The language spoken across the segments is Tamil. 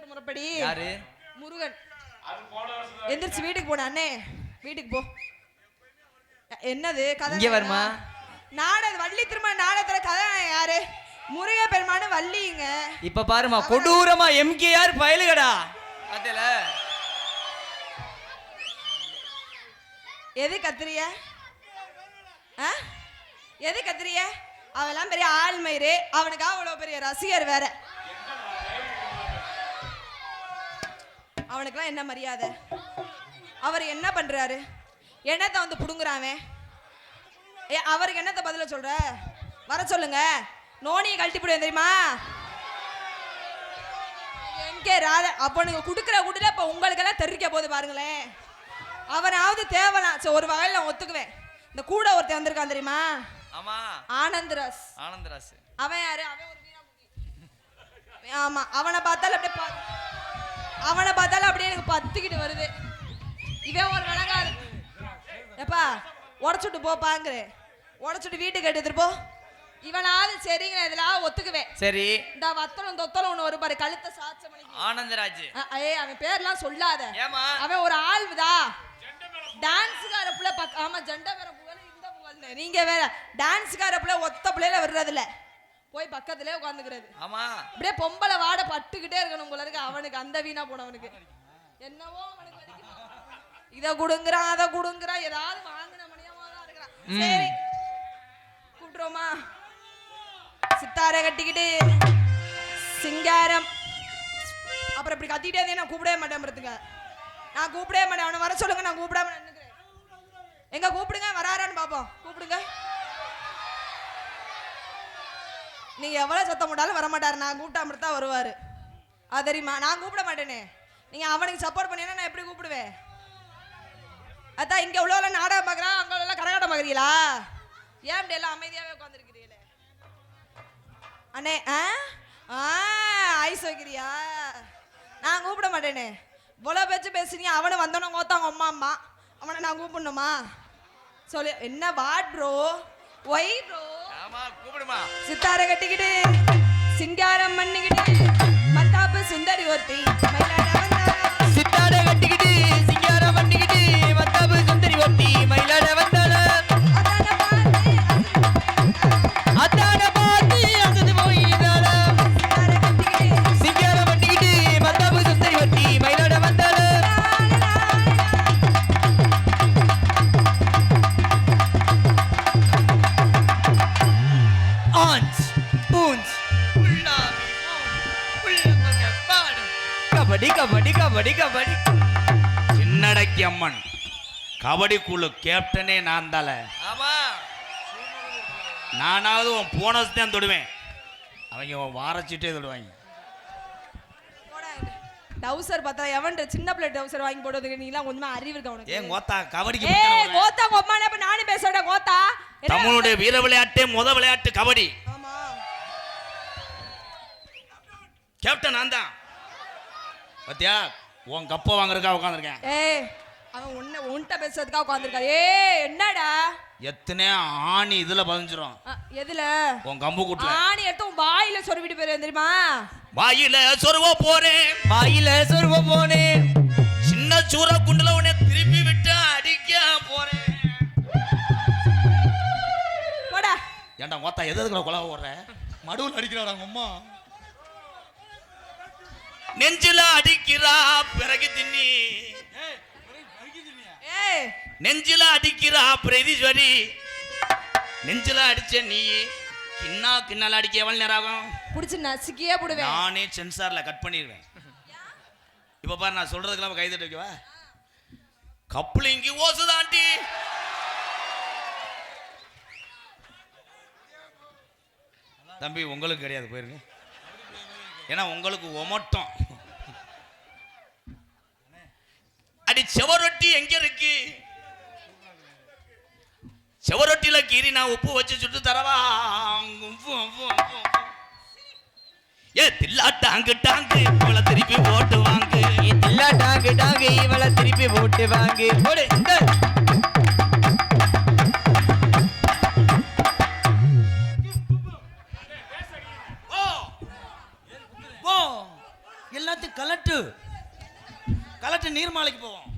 ஒரு முறைப்படி. யாரு? முருகன். எந்திரிச்சு வீட்டுக்கு போன அண்ணே, வீட்டுக்கு போ. என்னது கதை? இங்க வருமா? நாடக வள்ளி திருமண நாடகத்துல கதை யாரு? முருக பெருமானு வள்ளிங்க. இப்ப பாருமா, கொடூரமா எம்கேஆர் பயலுகடா. அதல எது கத்திரிய? எது கத்திரிய? அவெல்லாம் பெரிய ஆள்மயிறு, அவனுக்கு அவ்வளவு பெரிய ரசிகர் வேற. அவனுக்குலாம் என்ன மரியாதை? அவர் என்ன பண்றாரு? என்னத்தை வந்து புடுங்குறாவே? அவருக்கு என்னத்த பதில சொல்ற? வர சொல்லுங்க. நோனியை கழட்டி போடுவேன் தெரியுமா? எங்கே ராதா அப்பனுக்கு குடுக்கிற கூட்டுல இப்ப உங்களுக்கெல்லாம் தெரிவிக்க போது பாருங்களேன். அவனாவது தேவலாம். ஒரு வகையில் நான் ஒத்துக்குவேன். இந்த கூட ஒருத்தன் வந்திருக்கான் தெரியுமா? ஆமா, ஆனந்தராஸ். ஆனந்தராஸ் அவன் யாரு? அவன் ஒரு வீணாமுகி. ஆமா, அவனை பார்த்தாலும் அப்படியே எனக்கு பத்துக்கிட்டு வருது. இவன் ஒரு விளங்காது. எப்பா உடச்சுட்டு போப்பாங்கிற, உடச்சுட்டு வீட்டுக்கு எடுத்துட்டு போ. இவனாவது சரிங்க, இதுல ஒத்துக்குவேன். சரி, இந்த வத்தலும் தொத்தலும் ஒண்ணு ஒரு பாரு, கழுத்த சாச்ச மணிக்கு. ஆனந்தராஜ். அவன் பேர்லாம் சொல்லாத. ஏமா? அவன் ஒரு ஆள்தா, டான்ஸ்கார புள்ள. ஆமா, ஜெண்டா வேற புகழ், இந்த புகழ். நீங்க வேற டான்ஸ்கார புள்ள, ஒத்த புள்ளையில விடுறதில்ல, போய் பக்கத்துலயே உட்காந்துக்கிறது. ஆமா, அப்படியே பொம்பளை வாட பட்டுக்கிட்டே இருக்கணும் போல இருக்கு அவனுக்கு. அந்த வீணா போனவனுக்கு என்னவோ அவனுக்கு இதை கொடுங்குறான், அதை கொடுங்குறான், ஏதாவது வாங்கின மணியமா தான் இருக்கிறான். சரி, கூப்பிடுறோமா? சித்தாரை கட்டிக்கிட்டு சிங்காரம். அப்புறம் இப்படி கத்திக்கிட்டே இருந்தே நான் கூப்பிடவே மாட்டேன். நான் கூப்பிடவே மாட்டேன். அவனை வர சொல்லுங்க, நான் கூப்பிடாம நின்னுக்கிறேன். எங்க கூப்பிடுங்க, வராரான்னு பாப்போம். கூப்பிடுங்க. நீங்க எவ்வளவு சத்தம் போட்டாலும் வரமாட்டாரு. நான் கூப்பிட்டா மட்டும் தான் வருவாரு. அது தெரியுமா? நான் கூப்பிட மாட்டேனே. நீங்க அவனுக்கு சப்போர்ட் பண்ணீங்கன்னா நான் எப்படி கூப்பிடுவேன்? அதான் இங்க உள்ள நாடகம் பாக்குறான், அங்க உள்ள கரகாட்டம் பாக்குறீங்களா? ஏன் இப்படி எல்லாம் அமைதியாவே உட்காந்துருக்கிறீங்களே? அண்ணே ஐஸ் வைக்கிறியா? நான் கூப்பிட மாட்டேனே. இவ்வளோ பேச்சு பேசுறீங்க. அவனை வந்தோன்னு கோத்தாங்க அம்மா அம்மா. அவனை நான் கூப்பிடணுமா? சொல்லு. என்ன வாட் ப்ரோ? Why bro? ஆமா, கூப்பிடுமா. சித்தாரை கட்டிக்கிட்டு சிங்காரம் பண்ணிக்கிட்டு மத்தாப்பு சுந்தரி ஒருத்தி சித்தாரை கட்டிக்கிட்டு சிங்காரம் பண்ணிக்கிட்டு மத்தாப்பு சுந்தரி ஒருத்தி மயிலாட வந்தாள. அத்தான பார்த்து அசந்து போயினால. சிங்காரம் பண்ணிக்கிட்டு மத்தாப்பு சுந்தரி ஒருத்தி மயிலாட வந்தாள. கபடி கபடி கபடி கபடி. சின்னடக்கி அம்மன் கபடி குழு கேப்டனே நான் தால. ஆமா, நானாவது உன் போனஸ் தான் தொடுவேன், அவங்க வாரச்சிட்டே தொடுவாங்க. டவுசர் பார்த்தா எவன் சின்ன பிள்ளை டவுசர் வாங்கி போடுறதுக்கு நீலாம் கொஞ்சமா அறிவு இருக்கா உனக்கு? ஏன் கோத்தா கபடிக்கு? கோத்தா கொம்மானே. அப்ப நானே பேசுறேன். கோத்தா தமிழுடைய வீர விளையாட்டே முத விளையாட்டு கபடி. ஆமா, கேப்டன் நான் தான். பத்தியா, உன் கப்ப வாங்குறதுக்காக உட்காந்துருக்கேன். அவன் உன்கிட்ட பேசுறதுக்காக உட்காந்துருக்காரு. என்னடா எத்தனை ஆணி இதுல பதிஞ்சிரும். எதுல? உன் கம்பு கூட்டுல ஆணி எடுத்து உன் வாயில சொருவிட்டு போயிருவேன் தெரியுமா? வாயில சொருவ போறேன், வாயில சொருவ போனேன். சின்ன சூற குண்டுல உன்னை திருப்பி விட்டு அடிக்க போறேன். போடா. ஏன்டா மொத்தம் எதுக்குள்ள கொலை ஓடுற? மடுவில் அடிக்கிறாடா அம்மா. நெஞ்சில அடிக்கிறா பிறகு தின்னி, நெஞ்சில அடிக்கிறா பிரதீஸ்வரி. நெஞ்சில அடிச்ச நீ கிண்ணால அடிக்க எவ்வளவு நேரம் ஆகும்? புடிச்சு நசுக்கியே போடுவேன். நானே சென்சார்ல கட் பண்ணிடுவேன். இப்ப பாரு, நான் சொல்றதுக்கெல்லாம் கை தட்டி வைக்கவா? கப்ளிங்கி ஓசுதாண்டி. தம்பி உங்களுக்கு கிடையாது, போயிருங்க. ஏன்னா உங்களுக்கு ஒமட்டம். அடி செவரொட்டி எங்க இருக்கு? செவரொட்டியில கீரி நான் உப்பு வச்சு சுட்டு தரவா? ஏ தில்லா டாங்கு டாங்கு இவளை திருப்பி போட்டு வாங்கு. தில்லா டாங்கு டாங்கு இவளை திருப்பி போட்டு வாங்கு. எல்லாத்தையும் கலட்டு கலட்டு நீர்மாலைக்கு போவோம்.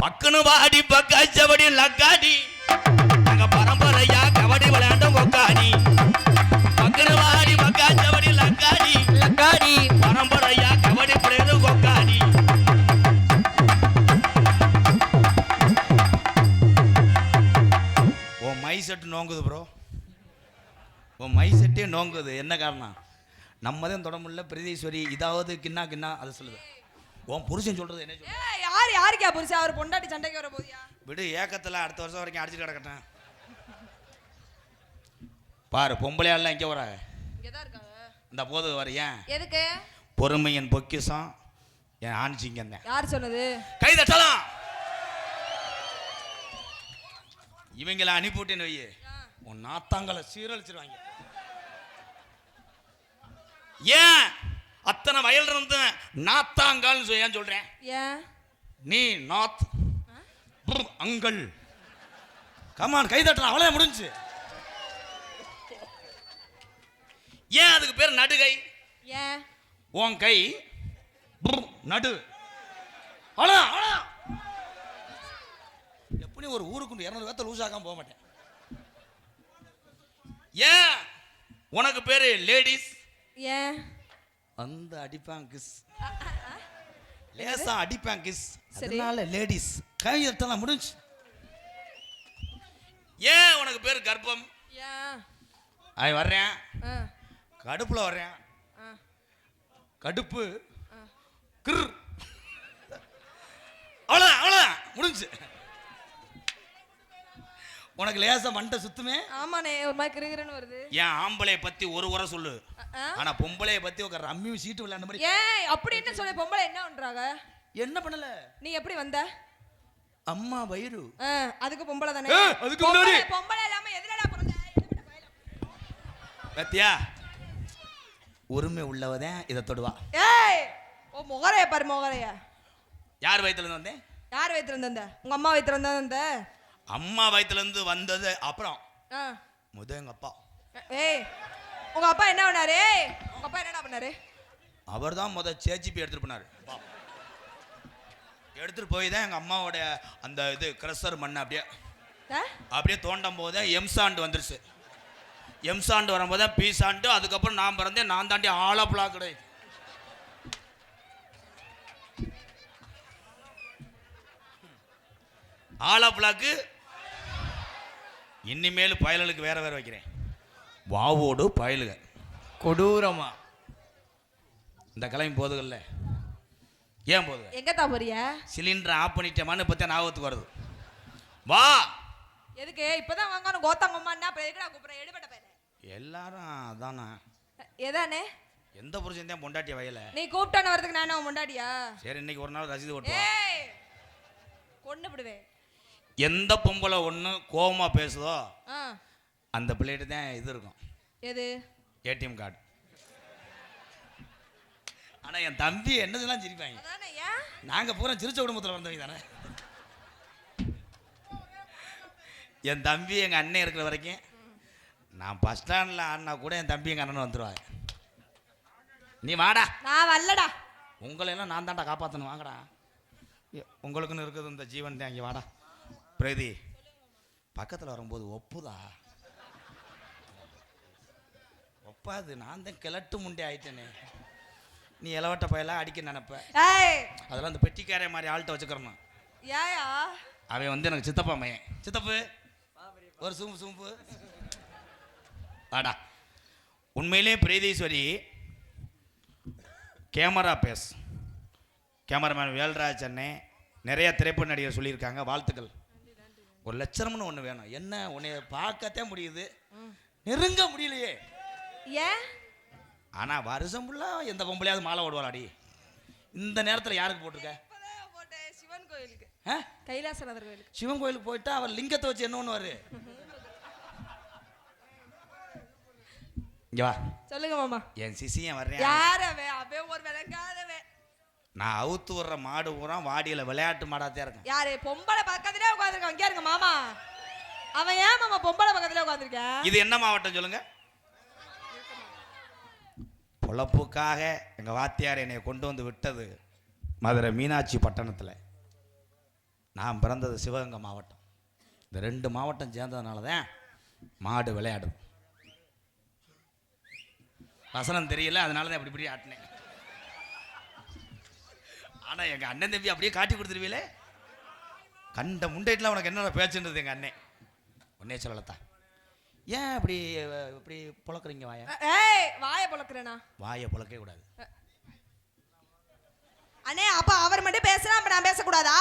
பக்கனு வாடி பக்காச்சபடி லக்காடி நாங்க பரம்பரையா கபடி விளையாண்டோம் கொக்காடி. பக்கனு வாடி பக்காச்சபடி லக்காடி லக்காடி பரம்பரையா கபடி விளையாடும் கொக்காடி. உன் மை செட்டு நோங்குது ப்ரோ, உன் மை செட்டே நோங்குது. என்ன காரணம்? நம்ம தான் தொட முடியல. பிரதீஸ்வரி இதாவது கிண்ணா கிண்ணா அதை சொல்லுது. உன் புருஷன் சொல்றது என்ன சொல்லுது? யார் யாருக்கா புருஷன்? அவர் பொண்டாட்டி சண்டைக்கு வர போதியா? விடு, ஏக்கத்தில் அடுத்த வருஷம் வரைக்கும் அடிச்சுட்டு கிடக்கட்டேன். பாரு, பொம்பளையாலாம் இங்கே வர இங்கதான் இருக்காங்க. இந்த போது வர. ஏன்? எதுக்கு? பொறுமையின் பொக்கிசம் என் ஆணிச்சிங்க. யார் சொன்னது? கை தட்டலாம். இவங்களை அனுப்பிவிட்டேன்னு வையே, உன் நாத்தாங்களை சீரழிச்சிருவாங்க. ஏன் அத்தனை வயல் இருந்து நாத்தாங்கால் ஏன் சொல்றேன்? ஏன் நீ நாத் அங்கள். கமான், கை தட்டலாம். அவ்வளோ முடிஞ்சு. ஏன் அதுக்கு பேர் நடுகை? ஏன்? உன் கை நடு. அவ்வளோ எப்படி ஒரு ஊருக்கு 200 பேர்த்த லூஸ் ஆகாம போக மாட்டேன். ஏன் உனக்கு பேரு லேடிஸ்? ஏன்? அந்த அடிப்பான் கிஸ், லேசா அடிப்பான் கிஸ், சரி. அதனால லேடிஸ். கை தட்டலாம் முடிஞ்சு. ஏன் உனக்கு பேரு கர்ப்பம்? ஏன்? அவன் வர்றேன், ஆ, கடுப்புல வர்றேன், ஆ, கடுப்பு ஆ. கிர். அவ்வளோதான் அவ்வளோதான் முடிஞ்சு. உனக்கு லேசா மண்டை சுத்துமே. ஆமாண்ணே, ஒரு மாதிரி கிருகிருன்னு வருது. ஏன் ஆம்பளைய பத்தி ஒரு உரை சொல்லு, ஆ? ஆனா பொம்பளைய பத்தி ஒரு ரம்மியும் சீட்டு விளையாண்ட மாதிரி. ஏன் அப்படி என்ன சொல்ல? பொம்பளை என்ன பண்றாங்க? என்ன பண்ணல? நீ எப்படி வந்த? அம்மா வயிறு. அதுக்கு பொம்பளை தானே? அதுக்கு முன்னாடி பொம்பளை இல்லாம எதுலடா பிறந்த? பத்தியா, உரிமை உள்ளவதான் இதை தொடுவா. ஏய், ஓ முகரைய பாரு, முகரைய. யார் வயித்துல இருந்து வந்தேன்? யார் வயித்துல இருந்த? உங்க அம்மா வயித்துல இருந்தா? அம்மா வயித்துல இருந்து வந்தது அப்புறம் ஆ. எங்க அப்பா. ஏய், உங்க அப்பா என்ன பண்ணாரு? உங்க அப்பா என்னடா பண்ணாரு? அவர் தான் சேச்சிப்பி எடுத்துட்டு போனாரு. எடுத்துட்டு போய் தான் எங்க அம்மாவோட அந்த இது கிரஷர் மண்ணை அப்படியே தோண்டும் போதே எம்சாண்டு வந்துருச்சு. எம்சாண்டு வரும்போது பீசாண்டு, அதுக்கப்புறம் நான் பிறந்தேன். நான் தாண்டி ஆலப்புழா கிடையாது. ஆலப்புழாக்கு இனிமேல் பயலுக்கு வேற வேற வைக்கிறேன். வாவோடு பயலுக கொடூரமா இந்த கிளம்பி போதுகள்ல. ஏன் போதுக? எங்கத்தா போறிய? சிலிண்டர் ஆஃப் பண்ணிட்டேமான்னு பத்தி ஞாபகத்துக்கு வருது. வா. எதுக்கு? இப்பதான் வாங்கணும் கோத்தாங்கம்மா. என்ன எதுக்குடா கூப்பிடுற? எடுபட்ட பையன். எல்லாரும் அதானா? எதானே? எந்த புருஷன் தான் பொண்டாட்டிய வயல? நீ கூப்பிட்டான வரதுக்கு நான் முண்டாடியா? சரி, இன்னைக்கு ஒரு நாள் ரசீது ஓட்டுவா. ஏய், கொன்னு விடுவேன். எந்த பொம்பளை ஒண்ணு கோவமா பேசுதோ ஆ, அந்த பிள்ளைகிட்ட தான் இது இருக்கும். எது? ATM card. ஆனா என் தம்பி என்னதெல்லாம் சிரிப்பாங்க. அதானே. ஏன்? நாங்க பூரா சிரிச்ச குடும்பத்துல வந்தவங்க தானே. என் தம்பி எங்க அண்ணன் இருக்கிற வரைக்கும் நான் பஸ் ஸ்டாண்ட்ல ஆனா கூட என் தம்பி எங்க அண்ணன் வந்துருவாங்க. நீ வாடா. நான் வரலடா. உங்களை எல்லாம் நான் தாண்டா காப்பாற்றணும், வாங்கடா. உங்களுக்குன்னு இருக்குது இந்த ஜீவன் தான். இங்கே வாடா பிரதி. பக்கத்தில் வரும்போது ஒப்புதா? ஒப்பாது. நான் தான் கிளட்டு முண்டே ஆயிட்டேனே. நீ இளவட்ட பையெல்லாம் அடிக்க நினைப்ப. ஏய், அதெல்லாம் அந்த பெட்டிக்காரே மாதிரி ஆள்கிட்ட வச்சுக்கிறணும். ஏயா? அவன் வந்து எனக்கு சித்தப்பா மையன். சித்தப்பு ஒரு சூம்பு சூம்பு வாடா. உண்மையிலே பிரீதீஸ்வரி கேமரா பேஸ். கேமராமேன் வேல்ராஜ் அண்ணே, நிறைய திரைப்பட நடிகர் சொல்லியிருக்காங்க. வாழ்த்துக்கள். ஒரு லட்சணம்னு ஒன்று வேணும். என்ன உன்னைய பார்க்கத்தே முடியுது, நெருங்க முடியலையே. ஏன்? ஆனால் வருஷம் ஃபுல்லாக எந்த பொம்பளையாவது மாலை ஓடுவாளாடி. இந்த நேரத்தில் யாருக்கு போட்டிருக்க? சிவன் கோயிலுக்கு, கைலாசநாதர் கோயிலுக்கு. சிவன் கோயிலுக்கு போயிட்டா அவர் லிங்கத்தை வச்சு என்ன பண்ணுவாரு? இங்க வா. சொல்லுங்க மாமா. என் சிசியன் வர்றேன். யாரவே? அவன் ஒரு விளங்காதவே. நான் அவுத்து வர்ற மாடு பூரா வாடியில விளையாட்டு மாடாத்தே இருக்கேன். யாரு? பொம்பளை பக்கத்துலயே உட்காந்துருக்கான். இங்க இருங்க மாமா. அவன் ஏன் மாமா பொம்பளை பக்கத்துலயே உட்காந்துருக்க? இது என்ன மாவட்டம் சொல்லுங்க? பொழப்புக்காக எங்கள் வாத்தியார் என்னை கொண்டு வந்து விட்டது மதுரை மீனாட்சி பட்டணத்தில். நான் பிறந்தது சிவகங்கை மாவட்டம். இந்த 2 மாவட்டம் சேர்ந்ததுனால தான் மாடு விளையாடுது. வசனம் தெரியல, அதனால தான் இப்படி ஆட்டினேன். ஆனால் எங்கள் அண்ணன் தம்பி அப்படியே காட்டி கொடுத்துருவீங்களே. கண்ட முண்டைட்டில் உனக்கு என்ன பேச்சுன்றது எங்கள் அண்ணன் ஒன்னே சொல்லலத்தான். ஏன் இப்படி புழக்கிறீங்க வாயை? வாயை புழக்கிறேனா? வாயை புழக்கவே கூடாது அண்ணே. அப்ப அவர் மட்டும் பேசுறா, அப்ப நான் பேசக்கூடாதா?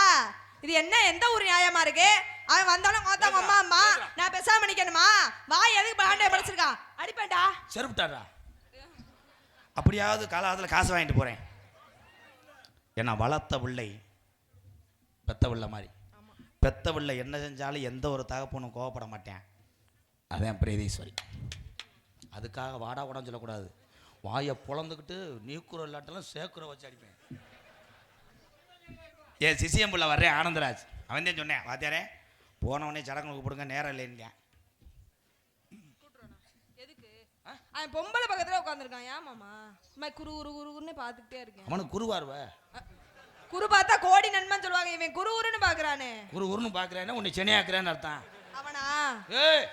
இது என்ன, எந்த ஒரு நியாயமா இருக்கு? அவன் வந்தாலும் கோத்தாங்க அம்மா அம்மா, நான் பேசாம நிக்கணுமா? வாய் எதுக்கு பாண்டே படிச்சிருக்கா? அடிப்பேன்டா. செருப்புட்டாரா? அப்படியாவது காலாவதுல காசு வாங்கிட்டு போறேன். ஏன்னா வளர்த்த பிள்ளை பெத்த பிள்ளை மாதிரி. பெத்த பிள்ளை என்ன செஞ்சாலும் எந்த ஒரு தகப்பனும் கோவப்பட மாட்டேன். அதான் பிரீதீஸ்வரி. அதுக்காக வாடா உடன்னு சொல்லக்கூடாது. வாயை பொழந்துக்கிட்டு நீக்குற இல்லாட்டெல்லாம் சேக்குற வச்சு அடிப்பேன். ஏன் சிசியம் பிள்ளை வர்றேன் ஆனந்தராஜ், அவன் தான் சொன்னேன், வாத்தியாரே போனவனே சடங்கு போடுங்க, நேரம் இல்லைன்னு. எதுக்கு? அவன் பொம்பளை பக்கத்துல உட்காந்துருக்கான். ஏன் மாமா குரு குரு குருன்னு பாத்துக்கிட்டே இருக்கேன். அவனுக்கு குருவார்வ குரு பார்த்தா கோடி நன்மைன்னு சொல்லுவாங்க. இவன் குரு குருன்னு பாக்குறானே. குரு குருன்னு பாக்குறேன்னா உன்னை சென்னையாக்குறேன்னு அர்த்தம். அவனா? ஏய்,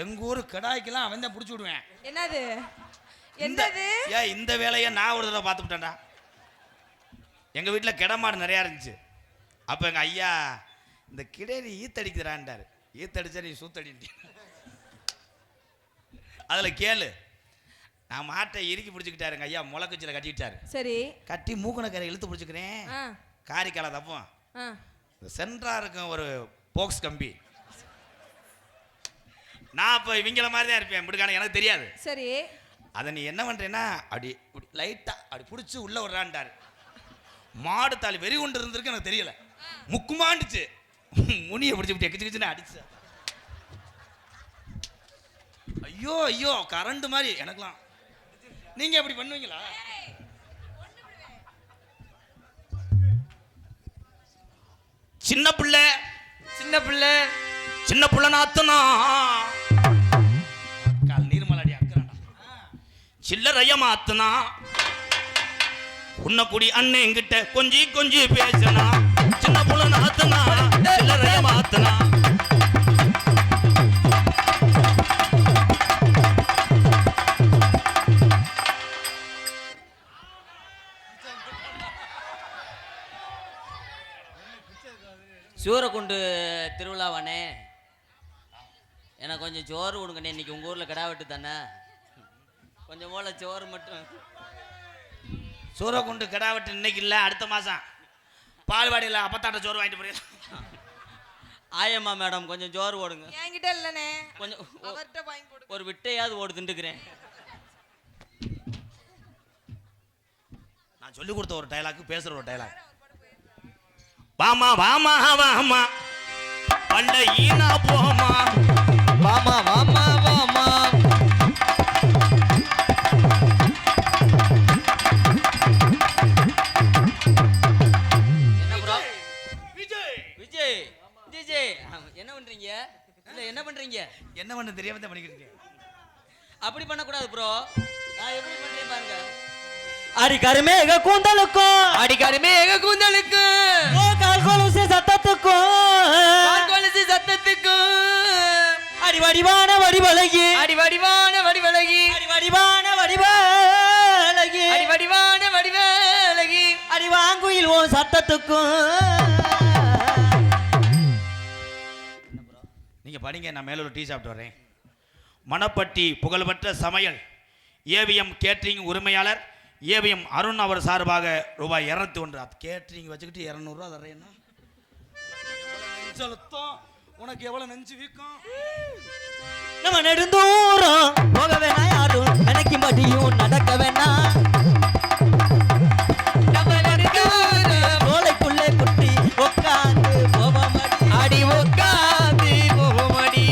எங்க ஊரு கடாய்க்கெல்லாம் அவன் தான் பிடிச்சி விடுவேன். என்னது என்னது? ஏன் இந்த வேலையை நான் ஒரு தடவை பார்த்துட்டேன்டா. எங்கள் வீட்டில் கிடமாடு நிறையா இருந்துச்சு. அப்போ எங்கள் ஐயா இந்த கிடேரி ஈத்தடிக்கிறான்டார். ஈத்தடிச்சா நீ சூத்தடின்ட்டு. அதில் கேளு, நான் மாட்டை இறுக்கி பிடிச்சிக்கிட்டாரு. எங்கள் ஐயா முளைக்குச்சியில் கட்டிக்கிட்டாரு. சரி, கட்டி மூக்கண கரை இழுத்து பிடிச்சிக்கிறேன். காரிக்கால தப்போம் இந்த சென்ட்ரா இருக்கும் ஒரு போக்ஸ் கம்பி. நான் இப்போ இவங்கள மாதிரி தான் இருப்பேன், இப்படிக்கான எனக்கு தெரியாது. சரி, அதை நீ என்ன பண்ணுறேன்னா அப்படி லைட்டாக அப்படி பிடிச்சி உள்ளே விட்றான்ட்டாரு. மாடு தாலி வெறி கொண்டு இருந்திருக்கு, எனக்கு தெரியல. முக்குமாண்டுச்சு, முனியை பிடிச்சி விட்டு கிச்சு கிச்சுன்னு அடிச்சு. ஐயோ ஐயோ கரண்ட் மாதிரி எனக்குலாம். நீங்க எப்படி பண்ணுவீங்களா? சின்ன பிள்ளை சின்ன புள்ள நாத்துனா கால் நீர்மலடி அக்கறானா சில்லறைய மாத்துனா உன்ன குடி அண்ணன் என்கிட்ட கொஞ்சி கொஞ்சி பேசனா. சின்ன புள்ள நாத்துனா சில்லறைய மாத்துனா. சூரக்குண்டு திருவிழாவானே, எனக்கு கொஞ்சம் சோறு கொடுங்கண்ணே. இன்னைக்கு உங்கள் ஊரில் கிடா வெட்டு தானே, கொஞ்சம் போல சோறு மட்டும். சூரக்குண்டு கிடா வெட்டு இன்னைக்கு இல்லை, அடுத்த மாதம் பால்வாடியில் அப்பத்தாட்ட சோறு வாங்கிட்டு போறீங்க. ஆயம்மா மேடம் கொஞ்சம் சோறு ஓடுங்க. என்கிட்ட இல்லைண்ணே, கொஞ்சம் அவர்கிட்ட வாங்கி போடு. ஒரு விட்டையாவது ஓடு திண்டுக்கிறேன். நான் சொல்லி கொடுத்த ஒரு டைலாக் பேசுகிற ஒரு டைலாக். வாமா வாமா வாமா பண்ட ஈனா போமா. வாமா வாமா வாமா விஜய் விஜய் என்ன பண்றீங்க? இல்ல என்ன பண்றீங்க? என்ன பண்ண தெரியாம தான் பண்ணிக்கிறீங்க. அப்படி பண்ணக்கூடாது ப்ரோ. நான் எப்படி பண்றேன் பாருங்க. அடிக்கருமேக கூந்தலுக்கும் அடிக்கருமேக கூந்தலுக்கும் ஓ கால் கொலுசு சத்தத்துக்கும் கால் கொலுசு சத்தத்துக்கும் அடிவடிவான வடிவழகி அடிவடிவான வடிவழகி அடிவடிவான வடிவழகி அடிவடிவான வடிவழகி அடிவாங்குயில் ஓ சத்தத்துக்கும். நீங்க படிங்க, நான் மேல ஒரு டீ சாப்பிட்டு வரேன். மணப்பட்டி புகழ்பெற்ற சமையல் ஏவிஎம் கேட்டரிங் உரிமையாளர் ஏவிஎம் அருண் அவர் சார்பாக ரூபாய் 201. அது கேட்டரிங் வச்சுக்கிட்டு 200 ரூபா தரேன்னா உனக்கு எவ்வளவு நெஞ்சு வீக்கம். நம்ம நெடுந்தூரம் போக வேணா, யாரும் நினைக்க மாட்டியும் நடக்க வேணா. நம்ம நெடுந்தூரம் போலைக்குள்ளே குட்டி உட்காந்து போவமடி அடி உட்காந்து போவமடி.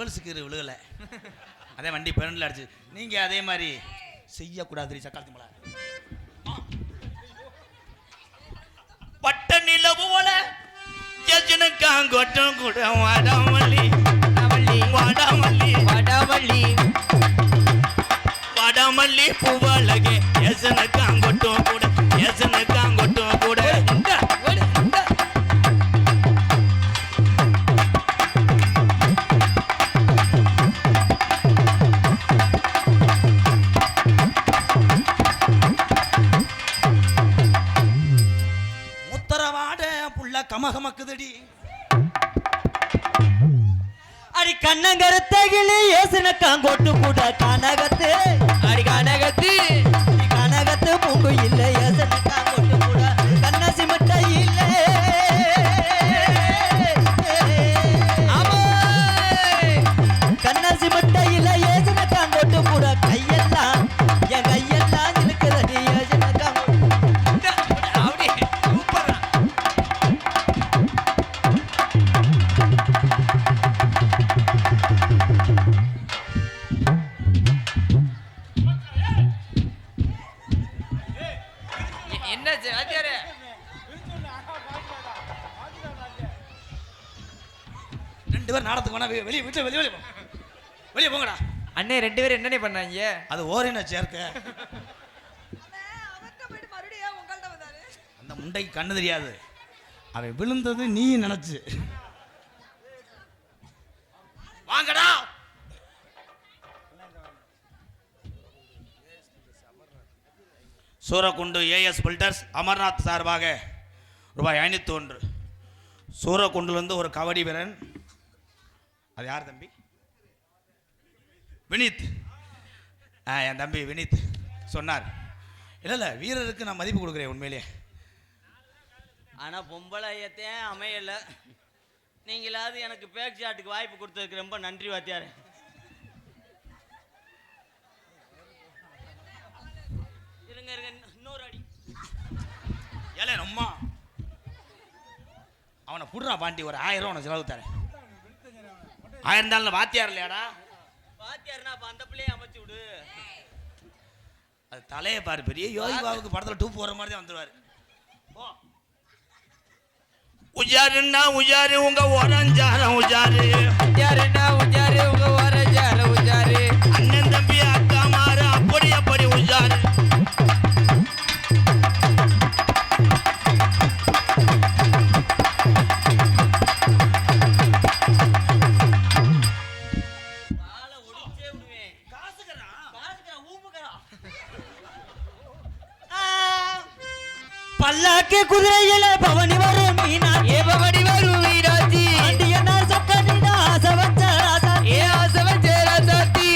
ரிவர்ஸுக்கு விழுகலை, அதே வண்டி பெரண்டில் அடிச்சு. நீங்கள் அதே மாதிரி செய்யக்கூடாது. சக்காலத்து மலை பட்ட நிலவு போல எஜனக்காங்கொட்டம் கூட வாடாமல்லி வாடாமல்லி வாடாமல்லி வாடாமல்லி பூவாலகே எஜனக்காங்கொட்டம் கூட எஜனக்காங்கொட்டம் கூட. கமகமக்குதடி அடி கண்ணங்கரத்தகிலே ஏசனக்காங்கொட்டு கூட கனகத்து அடி கனகத்து கனகத்து பூங்கு இல்லை ஏசனக்காங்கொட்டு கூட கண்ணசி மட்டை இல்லை. கண்ணசி மட்டை இல்லை ஏசனக்காங்கொட்டு கூட கையெல்லாம் என் கையெல்லாம் இருக்கிறது ஏசனக்காங்கொட்டு. ரெண்டு பேரும் நாடத்துக்கு வேணா வெளியே வீட்டு வெளியே வெளியே வெளியே போங்கடா. அண்ணே ரெண்டு பேரும் என்னண்ணே பண்ணாங்க? அது ஓரின சேர்க்க. அந்த முண்டைக்கு கண்ணு தெரியாது, அவன் விழுந்தது நீ நினைச்சு. வாங்கடா. சூரக்குண்டு ஏஎஸ் பில்டர்ஸ் அமர்நாத் சார்பாக ரூபாய் 501. சூரக்குண்டுலேருந்து ஒரு கபடி வீரன், அது யார் தம்பி? வினித். என் தம்பி வினித் சொன்னார், இல்லை வீரருக்கு நான் மதிப்பு கொடுக்குறேன் உண்மையிலே. ஆனால் பொம்பளையத்தையும் அமையலை. நீங்களாவது எனக்கு பேக் ஷாட்டுக்கு வாய்ப்பு கொடுத்ததுக்கு ரொம்ப நன்றி வாத்தியார். இருங்க இருங்க, இன்னொரு அடி. ஏலே அம்மா, அவனை புடுறா பாண்டி, ஒரு 1000 ரூபா செலவு தரேன். 1000 இருந்தாலும் வாத்தியார் இல்லையாடா? வாத்தியார்னா அப்போ அந்த பிள்ளையை அமைச்சு விடு. அது தலையை பாரு, பெரிய யோகி பாபுக்கு படத்தில் 2 போகிற மாதிரி தான் வந்துடுவார். உஜாருன்னா உஜாரு உங்க ஓரஞ்சாரம் உஜாரு, உஜாருன்னா உஜாரு உங்க ஓரஞ்சாரம் உஜாரு, அண்ணன் தம்பி அக்கா மாறு அப்படி அப்படி உஜாரு. பல்லாக்கு குதிரையில பவனி வரும் மீனா, ஏ பவனி வரும் மீனாட்சி, அண்டியனார் சொக்கனிடா ஆசவச்ச ராசாத்தி, ஏ ஆசவச்ச ராசாத்தி,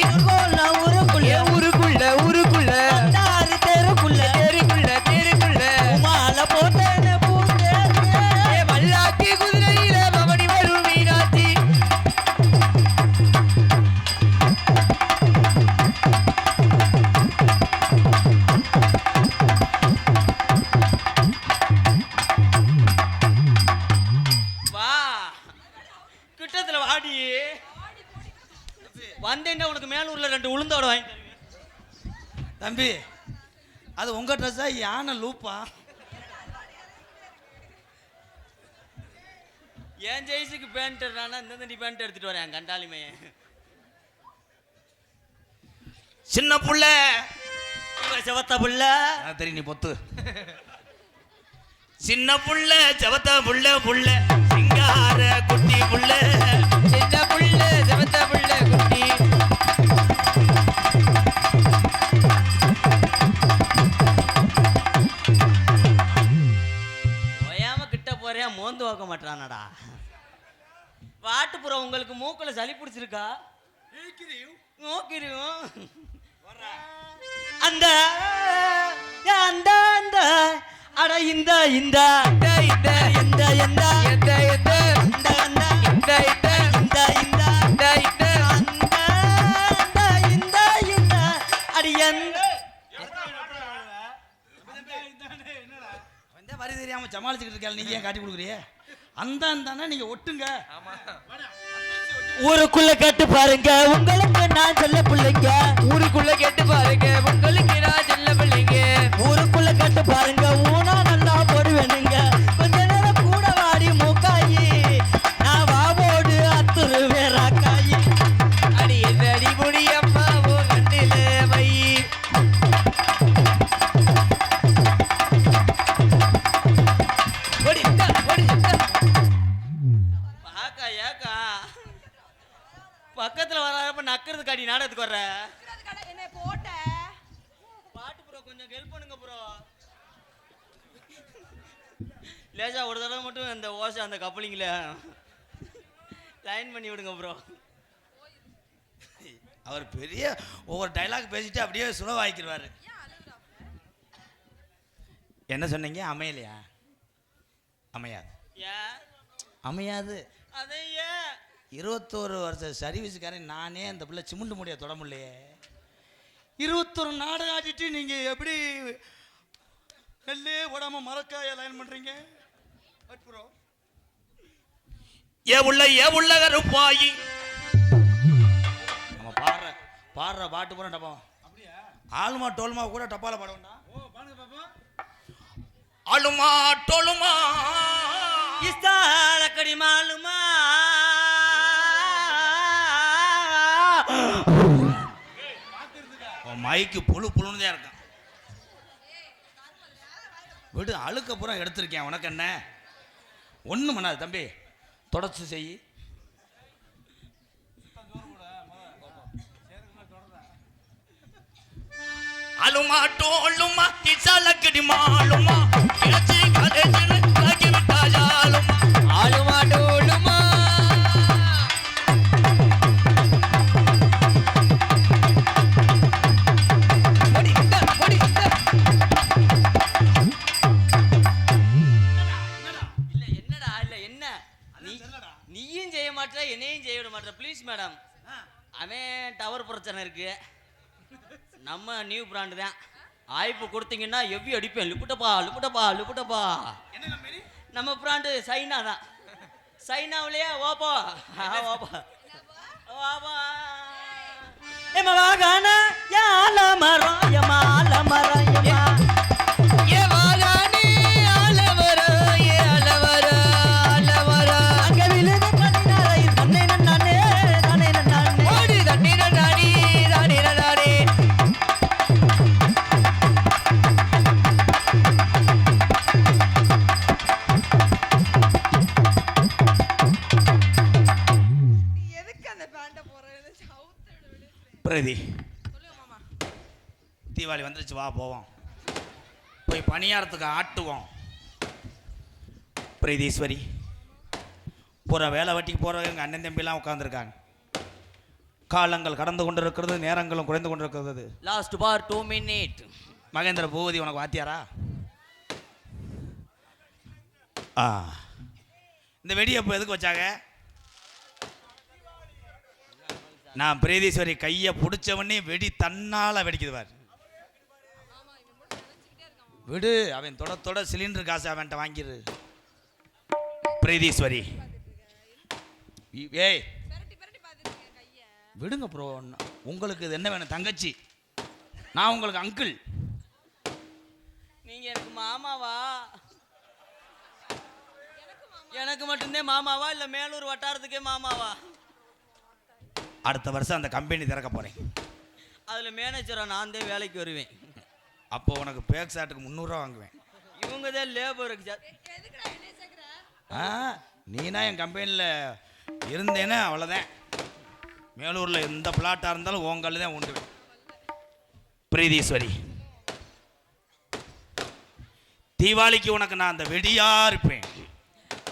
ஊருக்குள்ள ஊருக்குள்ள ஊருக்குள்ள தாரு தெருக்குள்ள தெருக்குள்ள தெருக்குள்ள மாலை போட்டேன்னு பூண்டேன். ஏ பல்லாக்கு குதிரையில பவனி வரும் மீனாட்சி. வந்தேன்னா உனக்கு மேலூர்ல 2 உளுந்தோட வாங்கி தருவேன். தம்பி அது உங்க ட்ரெஸ்ஸா யானை லூப்பா? என் ஜெய்ஸுக்கு பேண்ட் இந்த நீ பேண்ட் எடுத்துட்டு வரேன் கண்டாலுமே. சின்ன புள்ள செவத்த புள்ள தெரியும், நீ பொத்து. சின்ன புள்ள செவத்த புள்ள புள்ள சிங்கார குட்டி புள்ள, சின்ன புள்ள செவத்த புள்ள குட்டி. ஓயாம கிட்ட போறியா மோந்து வைக்க மாட்டானடா. வாட்டுப்புறம் உங்களுக்கு மூக்குல சளி பிடிச்சிருக்கா? நோக்கிரும் அந்த அந்த அந்த அட இந்த இந்த இந்த எந்த எந்த எந்த எந்த அந்த அந்த இந்த இந்த இந்த இந்த இந்த இந்த அந்த இந்த இந்த அடி எந்த வந்து வரி தெரியாம சமாளிச்சுக்கிட்டு இருக்கா, நீங்க ஏன் காட்டி கொடுக்குறிய? அந்த நீங்க ஒட்டுங்க. ஆமா ஊருக்குள்ள கேட்டு பாருங்க உங்களுக்கு நான் சொல்ல பிள்ளைங்க. ஊருக்குள்ள கேட்டு பாருங்க உங்களுக்கு நான் செல்ல பிள்ளைங்க. ஊருக்குள்ள கேட்டு பாருங்க ஊனா நல்லா போடுவேனுங்க. கொஞ்ச நேரம் கூட வாடி மூக்காயி நான் வாவோடு அத்துருவேன் ராக்காயி. அடி என்ன அடி முடியம்மா ஓ கண்ணில வை. ஓடி இந்தா, ஓடி இந்தா. ஆக்கா ஏக்கா பக்கத்துல வராப்ப நக்கிறதுக்கு அடி நாடகத்துக்கு வர்ற என்னை போட்ட பாட்டு ப்ரோ கொஞ்சம் ஹெல்ப் பண்ணுங்க ப்ரோ. லேசா ஒரு தடவை மட்டும் அந்த ஓசை அந்த கப்பலிங்கில் லைன் பண்ணி விடுங்க ப்ரோ. அவர் பெரிய ஒவ்வொரு டைலாக் பேசிட்டு அப்படியே சுலவாக்கிடுவாரு. என்ன சொன்னீங்க? அமையலையா? அமையாது. ஏன் அமையாது. அதை ஏன் 21 வருஷம் சர்வீஸுக்காரன் நானே அந்த பிள்ளை சிமுண்டு முடிய தொட முடியலையே. 21 நாடகம் ஆடிட்டு நீங்க எப்படி நெல்லே உடாம மரக்காய லைன் பண்றீங்க? ஏ உள்ள கருப்பாயி நம்ம பாடுற பாட்டு பூரா டப்பா. ஆளுமா டோலுமா கூட டப்பால பாட வேண்டாம். ஆளுமா டோலுமா இஸ்தாலக்கடி மாலுமா மைக்கு புழு புழுன்னு தான் இருக்கான். விடு, அழுக்க பூரா எடுத்திருக்கேன். உனக்கு என்ன ஒன்றும் பண்ணாது தம்பி, தொடச்சு செய். அலுமா டோலுமா கிசாலக்கடி மாலுமா கிளச்சி கலேஜினு கலக்கி விட்டாயாலுமா ஆளுமா டோலுமா ஓடி இந்தா, ஓடி இந்தா. இல்ல என்னடா இல்ல என்ன நீயும் செய்ய மாட்டே என்னையும் செய்ய விட மாட்டே. ப்ளீஸ் மேடம், அவன் டவர் பிரச்சனை இருக்கு. நம்ம நியூ பிராண்டு தான். ஆய்ப்பு கொடுத்தீங்கன்னா எவ்வி அடிப்பேன். லுப்புட்டப்பா. நம்ம பிராண்டு சைனா தான். சைனாவிலேயே ஓப்போ ஏ வாகானே ஆலவரா, ஏ ஆலவரா, ஆலவரா. ஓடி தண்ணீர நாடி, நாடிர நாடி. எதுக்கு அந்த பேண்ட போறது? பிரதி சொல்லுங்க மாமா. தீபாவளி வந்துருச்சு, வா போவோம். போய் பணியாரத்துக்கு ஆட்டுவோம். பிரீதீஸ்வரி பூரா வேலை வட்டிக்கு போகிறவங்க எங்கள் அண்ணன் தம்பிலாம் உட்காந்துருக்காங்க. காலங்கள் கடந்து கொண்டு இருக்கிறது, நேரங்களும் குறைந்து கொண்டு இருக்கிறது. லாஸ்ட் பார் 2 minutes. மகேந்திர பூபதி உனக்கு வாத்தியாரா? இந்த வெடி அப்போ எதுக்கு வச்சாங்க? நான் பிரீதீஸ்வரி கையை பிடிச்சவனே வெடி தன்னால் வெடிக்குது பாரு. விடு, அவன் தொட சிலிண்டர் காசு அவன்கிட்ட வாங்கிடு. பிரீதீஸ்வரி ஏய் விடுங்க ப்ரோ. உங்களுக்கு இது என்ன வேணும்? தங்கச்சி, நான் உங்களுக்கு அங்கிள். நீங்க எனக்கு மாமாவா? எனக்கு மட்டும்தான் மாமாவா இல்ல மேலூர் வட்டாரத்துக்கே மாமாவா? அடுத்த வருஷம் அந்த கம்பெனி திறக்க போறேன். அதுல மேனேஜரா நான் தான் வேலைக்கு வருவேன். அப்போ உனக்கு பேக் ஷாட்டுக்கு 300 ரூபா வாங்குவேன். இவங்க தான் லேபருக்கு. நீனா என் கம்பெனியில் இருந்தேன்னா அவ்வளோதான். மேலூரில் எந்த பிளாட்டாக இருந்தாலும் உங்கள் தான் உண்டுவேன். பிரீதீஸ்வரி, தீபாவளிக்கு உனக்கு நான் அந்த வெடியா இருப்பேன்.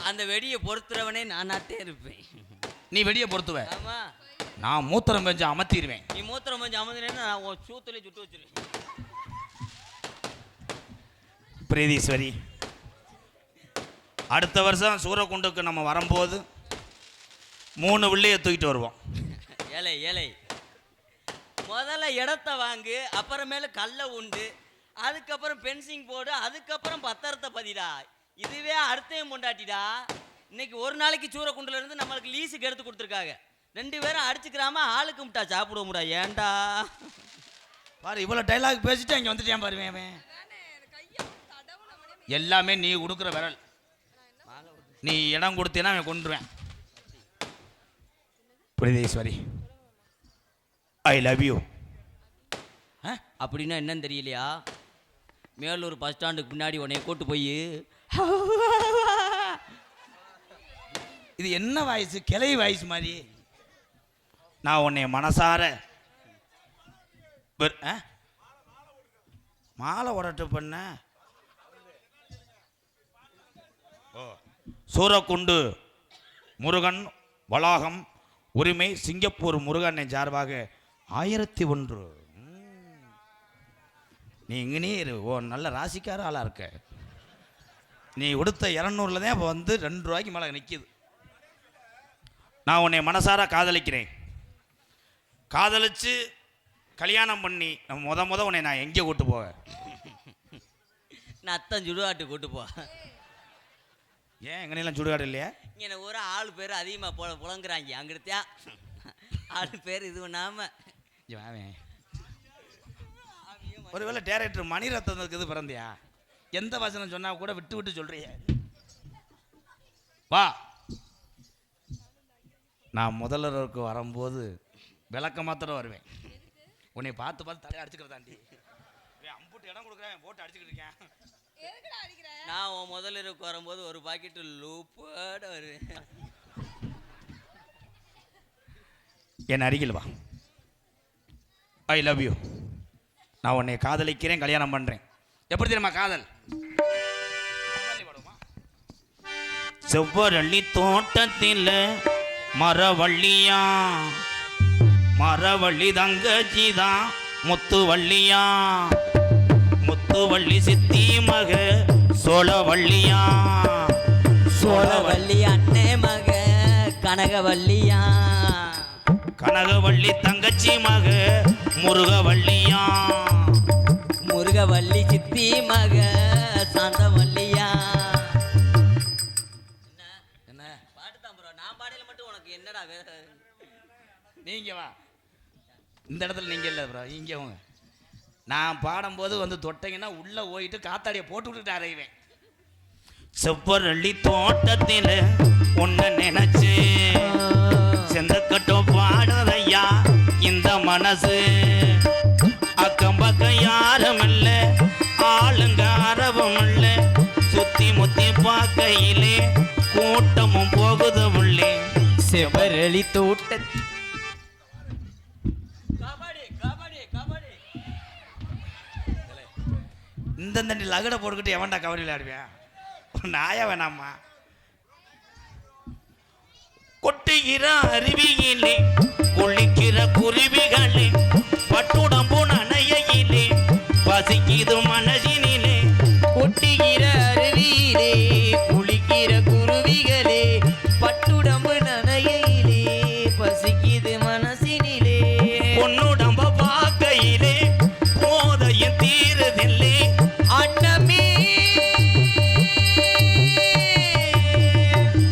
அந்த வெடியை பொறுத்துறவனே நானாட்டே இருப்பேன். நீ வெடியை பொறுத்துவ, ஆமா. நான் மூத்திரம் பெஞ்சு அமர்த்திடுவேன். நீ மூத்திரம் கொஞ்சம் அமர்ந்தினா நான் உன் சூத்துலேயே சுட்டு வச்சிருவேன். பிரீதீஸ்வரி, அடுத்த வருஷம் சூரக்குண்டுக்கு நம்ம வரும்போது 3 வெள்ளியை தூக்கிட்டு வருவோம். ஏழை முதல்ல இடத்த வாங்கு, அப்புறமேல கல்லை உண்டு, அதுக்கப்புறம் பென்சிங் போடு, அதுக்கப்புறம் பத்திரத்தை பதிடா. இதுவே அடுத்தையும் கொண்டாட்டிடா. இன்னைக்கு ஒரு நாளைக்கு சூரக்குண்டுல இருந்து நம்மளுக்கு லீஸுக்கு எடுத்து கொடுத்துருக்காங்க. 2 பேரும் அடிச்சுக்கிறாம ஆளுக்கு முட்டா சாப்பிடுவோம்டா ஏன்டா பாரு இவ்வளோ டைலாக் பேசிட்டு இங்கே வந்துட்டேன் பாருவேன் அவன். எல்லாமே நீ கொடுக்குற விரல். நீ இடம் கொடுத்தேன்னா அவன் கொண்டுருவேன். புரிதேஸ்வரி ஐ லவ் யூ. அப்படின்னா என்னன்னு தெரியலையா? மேலூர் பஸ் ஸ்டாண்டுக்கு பின்னாடி உன்னைய கூட்டு போய் இது என்ன வாய்ஸ்? கிளை வாய்ஸ் மாதிரி. நான் உன்னை மனசார மாலை உடட்டு பண்ண சூரக்குண்டு முருகன் வளாகம் உரிமை சிங்கப்பூர் முருகனை சார்பாக 1001. நீ இங்கனே இரு. ஓ நல்ல ராசிக்கார ஆளாக இருக்க. நீ கொடுத்த 200 தான் இப்போ வந்து 2 ரூபாய்க்கு மேலே நிற்கிது. நான் உன்னை மனசார காதலிக்கிறேன். காதலிச்சு கல்யாணம் பண்ணி முத உன்னை நான் எங்கே கூட்டு போவேன்? நான் அத்தன் சுடுகாட்டு கூட்டு போ. ஏன் எங்கனையெல்லாம் சுடுகாடு இல்லையா? இங்கே ஒரு ஆள் பேர் அதிகமாக புலங்குறாங்க. அங்கிட்டா ஆள் பேர் இது பண்ணாம ஒருவேளை டேரக்டர் மணிரத்னத்துக்கு இது பிறந்தியா? எந்த வசனம் சொன்னா கூட விட்டு விட்டு சொல்றிய. வா, நான் முதல்வருக்கு வரும்போது விளக்க மாத்திரம் வருவேன். உன்னை பார்த்து பார்த்து தலையை அடிச்சுக்கிறதாண்டி அம்புட்டு இடம் கொடுக்குறேன் போட்டு அடிச்சுக்கிட்டு இருக்கேன். நான் உன் முதல்வருக்கு வரும்போது ஒரு பாக்கெட்டு லூப்போட வருவேன். என் அருகில் வா. I love you. நான் உன்னை காதலிக்கிறேன், கல்யாணம் பண்றேன். எப்படி தெரியுமா காதல்? செவ்வரளி தோட்டத்தில் மரவள்ளியா, மரவள்ளி தங்கச்சிதான் முத்துவள்ளியா, முத்துவள்ளி சித்தி மக சோழவள்ளியா, சோழவள்ளி அண்ணே மக கனகவள்ளியா, கனகவள்ளி தங்கச்சி மக முருகவள்ளியா, முருகவள்ளி சித்தி மக சாந்தவள்ளியா. என்ன பாட்டு தான் ப்ரோ. நான் பாடையில மட்டும் உனக்கு என்னடா வேற? நீங்க வா. இந்த இடத்துல நீங்க இல்லை ப்ரோ, இங்கே வாங்க. நான் பாடும்போது வந்து தொட்டீங்கன்னா உள்ள போயிட்டு காத்தாடியை போட்டு விட்டுட்டு அறைவேன். செவ்வரளி தோட்டத்தில் உன்னை நினைச்சு செந்தக்கட்டும் பாடுதையா இந்த மனசு. அக்கம் பக்கம் யாரும் இல்ல, ஆளுங்க அரவும் இல்ல, சுத்தி முத்தி பார்க்கையிலே கூட்டமும் போகுது உள்ளே. செவ்வரளி தோட்ட இந்த தண்டி லகடை போட்டுக்கிட்டு எவன்டா கபடி விளையாடுவேன்? நாயா வேணாமா? கொட்டுகிற அருவியிலே குளிக்கிற குருவிகளே, பட்டுடம்பு நனையிலே பசிக்குது மனதினிலே. கொட்டுகிற அருவியிலே குளிக்கிற குருவிகளே, பட்டுடம்பு நனையிலே பசிக்குது மனசினிலே. பொன்னுடம்ப பார்க்கையிலே போதையும் தீருதில்லை அண்ணமே.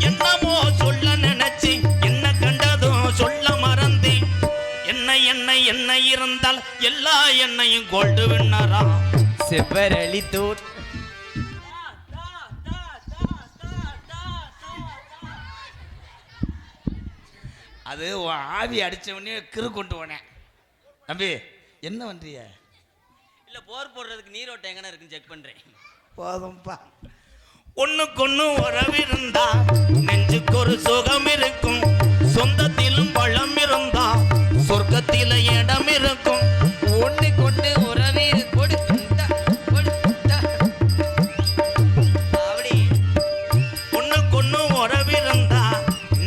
என்னமோ சொல்ல நினைச்சு என்ன கண்டதும் சொல்ல மறந்தேன். என்ன இருந்தால் எல்லா எண்ணையும் கோல்டு விண்ணரா. செவ்வரளி தோட்ட அது ஆவி அடிச்ச உடனே கிரு கொண்டு போனேன். தம்பி என்ன பண்றிய? இல்ல போர் போடுறதுக்கு நீரோட்டம் எங்கன இருக்குன்னு செக் பண்றேன். போதும்பா. ஒண்ணுக்கொன்னு உறவிருந்தா நெஞ்சுக்கு ஒரு சுகம் இருக்கும். சொந்தத்திலும் பழம் இருந்தா சொர்க்கத்தில இடம் இருக்கும். ஒண்ணுக்கொண்ணு உறவே கொடுத்தா அப்படி. ஒண்ணுக்கொன்னு உறவிருந்தா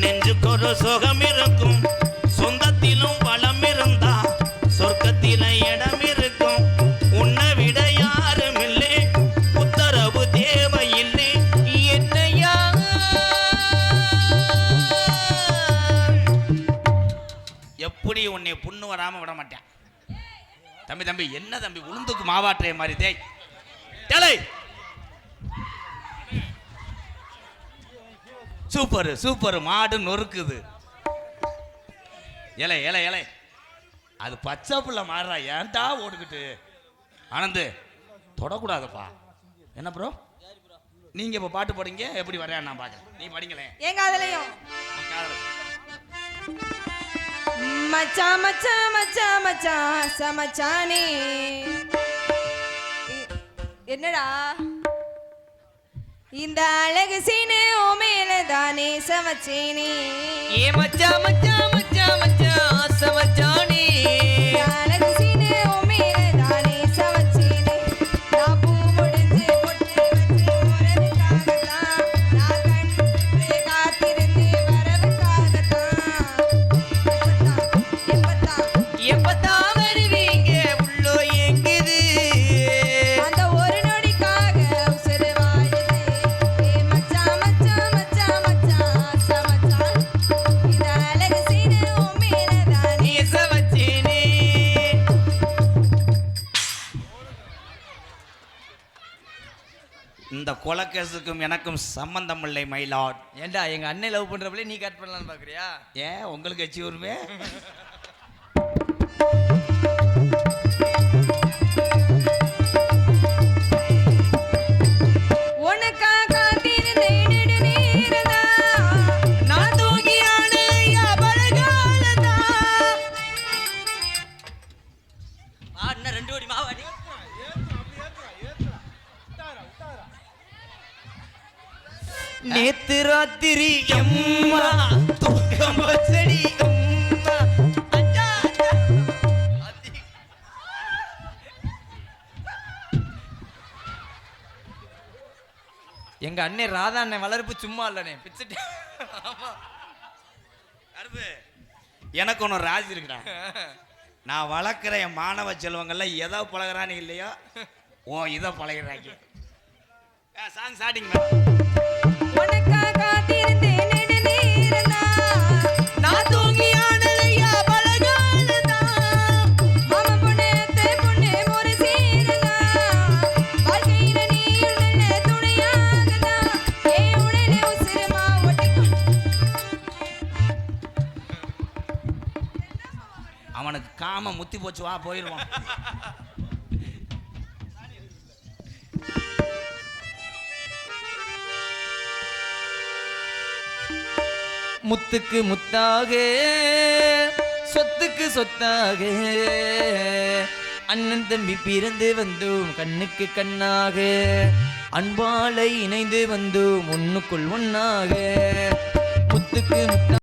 நெஞ்சுக்கு ஒரு சுகம் இருக்கும். சொந்தத்திலும் பழம் இருந்தா சொர்க்கத்தில இடம் இருக்கும். உன்னை விட யாரும் இல்லை, உத்தரவு தேவையில்லை. என்னையா எப்படி உன்னை புண்ணு வராம விட மாட்டேன். தம்பி என்ன தம்பி உளுந்துக்கு மாவாற்றைய மாதிரி தேய் டேய். சூப்பர் மாடு நொறுக்குது. ஏலே ஏலே ஏலே அது பச்சை புள்ள மாறுறா ஏன்டா ஓடுக்கிட்டு ஆனந்து தொடக்கூடாதுப்பா என்ன ப்ரோ நீங்க இப்ப பாட்டு போடுங்க எப்படி வரையா நான் பாக்கிறேன் நீ படிங்களேன் எங்க அதுலயும் காதல. மச்சான் மச்சான் மச்சான் மச்சான் சமச்சானே என்னடா இந்த அழகு சீனு ஓ மேல தானே சமச்சேனே ஏ மச்சான் மச்சான் மச்சான் மச்சான் ஆசை மச்சானே அழகு சீனு ஓ மேல தானே சமச்சேனே நான் பூ முடிஞ்சு பொட்டு வச்சு போறதுக்காகத்தான் நான் கண்டு காத்திருந்து வரவுக்காகத்தான் எப்பத்தான் வருவீங்க உள்ளோ எங்குது அந்த ஒரு நொடிக்காக உசுறு வாழுது ஏ மச்சான் மச்சான் மச்சான் மச்சான் சமச்சான் இந்த அழகு சீனு ஓ மேல தானே நீ சமச்சேனே இந்த கொலக்கேசுக்கும் எனக்கும் சம்பந்தம் இல்லை மயிலாட் ஏண்டா எங்க அண்ணன் லவ் பண்றப்பல நீ கட் பண்ணலாம்னு பாக்குறியா ஏன் உங்களுக்கு எச்சி வருமே உனக்கா காத்திருந்தேன் நெடுநேரம்தான். நான் தூங்கி ஆடலையா பழகாலதா இன்னும் 2 கோடி மாவாடி நேத்து ராத்திரி எம்மா தூக்கம் வச்சடி எம்மா அச்சா அச்சா எங்க அண்ணன் ராதா அண்ணன் வளர்ப்பு சும்மா இல்லனே பிச்சுட்டு ஆமா அருப்பு எனக்கு ஒன்று ராஜ் இருக்குடா நான் வளர்க்குற என் மாணவ செல்வங்கள்ல எதை பழகிறான்னு இல்லையோ ஓ இதை பழகிறாங்க சாங் ஸ்டார்டிங் உனக்கா காத்திருந்தேன் நெடுநேரம்தான். நான் தூங்கி ஆடலையா பழகாலதா மாமன் பொண்ணு, அத்தை பொண்ணு, ஒரு சேரதான். வாழ்க்கையில நீயும் நல்ல துணையாகதான். என் உடலே உசுருமா ஒட்டிக்கும். அவனுக்கு காம முத்தி போச்சு வா போயிடுவான் முத்துக்கு முத்தாக சொத்துக்கு சொத்தாக அண்ணன் தம்பி பிறந்து வந்தோம் கண்ணுக்கு கண்ணாக அன்பாலை இணைந்து வந்தோம் ஒண்ணுக்குள் ஒண்ணாக